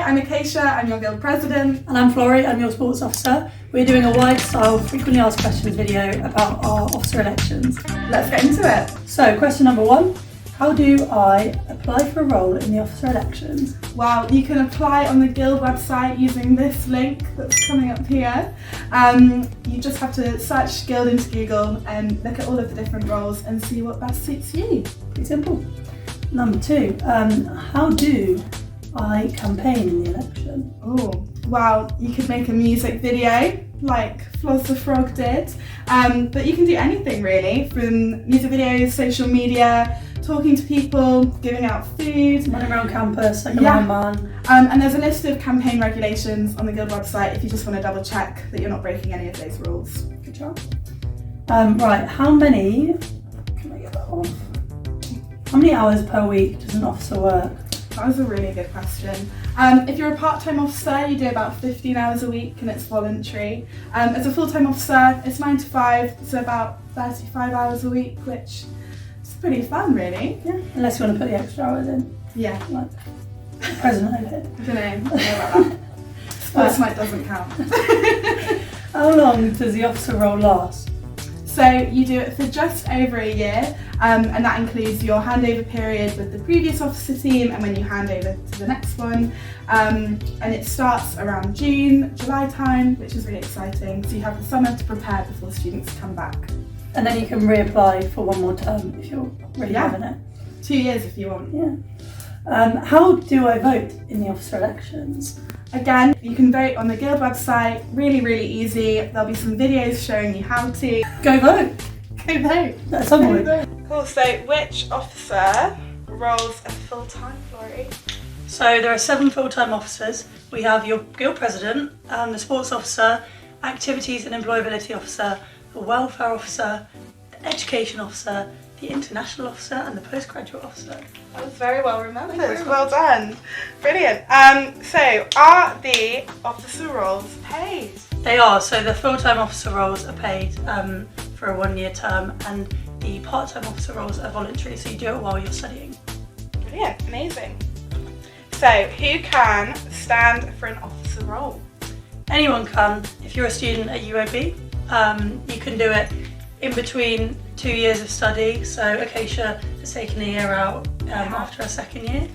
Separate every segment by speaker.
Speaker 1: I'm Acacia, I'm your Guild President.
Speaker 2: And I'm Florie, I'm your Sports Officer. We're doing a wide style frequently asked questions video about our officer elections.
Speaker 1: Let's get into it.
Speaker 2: So question number 1, how do I apply for a role in the officer elections?
Speaker 1: Well, you can apply on the Guild website using this link that's coming up here. You just have to search Guild into Google and look at all of the different roles and see what best suits you.
Speaker 2: Pretty simple. Number 2, how do I campaign in the election?
Speaker 1: Oh, well, you could make a music video like Floss the Frog did, but you can do anything really, from music videos, social media, talking to people, giving out food.
Speaker 2: Running around campus like a man.
Speaker 1: And there's a list of campaign regulations on the Guild website if you just want to double check that you're not breaking any of those rules.
Speaker 2: Good job. Right, how many, can I get that off? How many hours per week does an officer work?
Speaker 1: That was a really good question. If you're a part-time officer, you do about 15 hours a week and it's voluntary. As a full-time officer, it's 9 to 5, so about 35 hours a week, which is pretty fun, really.
Speaker 2: Yeah, unless you want to put the extra hours in.
Speaker 1: Yeah.
Speaker 2: Like the president over here.
Speaker 1: I don't know about that. Sports night doesn't count.
Speaker 2: How long does the officer role last?
Speaker 1: So you do it for just over a year, and that includes your handover period with the previous officer team and when you hand over to the next one. And it starts around June, July time, which is really exciting. So you have the summer to prepare before students come back.
Speaker 2: And then you can reapply for one more term if you're really loving it.
Speaker 1: 2 years if you want.
Speaker 2: Yeah. How do I vote in the officer elections?
Speaker 1: Again, you can vote on the Guild website, really, really easy. There'll be some videos showing you how to.
Speaker 2: Go vote!
Speaker 1: Go vote!
Speaker 2: At some point.
Speaker 1: Cool, so which officer roles are full-time, Florie?
Speaker 2: So there are 7 full-time officers. We have your Guild President, the Sports Officer, Activities and Employability Officer, the Welfare Officer, the Education Officer, the International Officer and the Postgraduate Officer.
Speaker 1: That was very well remembered. Well done. Brilliant. So are the officer roles paid?
Speaker 2: They are. So the full-time officer roles are paid for a 1-year term, and the part-time officer roles are voluntary, so you do it while you're studying.
Speaker 1: Brilliant. Amazing. So who can stand for an officer role?
Speaker 2: Anyone can. If you're a student at UOB, you can do it in between 2 years of study. So Acacia has taken a year out after her second year,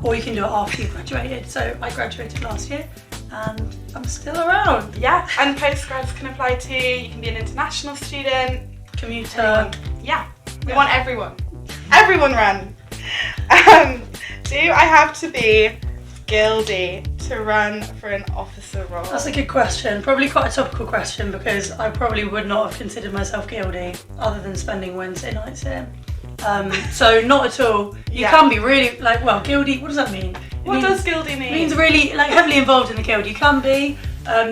Speaker 2: or you can do it after you graduated. So I graduated last year and I'm still around.
Speaker 1: Yeah, and postgrads can apply too. You can be an international student,
Speaker 2: commuter.
Speaker 1: Anyone. Yeah, we want everyone. Everyone run. Do I have to be guildy to run for an officer role?
Speaker 2: That's a good question. Probably quite a topical question because I probably would not have considered myself guilty other than spending Wednesday nights here. So not at all. You can be really guilty. What does that mean?
Speaker 1: What does guilty mean?
Speaker 2: It means really heavily involved in the guild. You can be.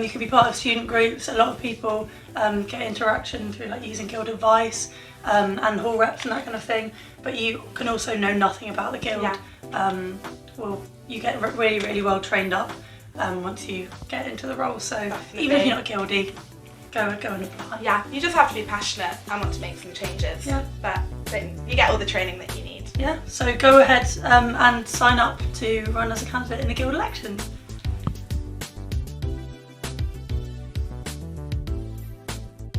Speaker 2: You can be part of student groups. A lot of people get interaction through using guild advice and hall reps and that kind of thing. But you can also know nothing about the guild. You get really, really well trained up once you get into the role. So even if you're not guilty, go and apply.
Speaker 1: Yeah, you just have to be passionate and want to make some changes.
Speaker 2: Yeah.
Speaker 1: But you get all the training that you need.
Speaker 2: Yeah, so go ahead and sign up to run as a candidate in the guild elections.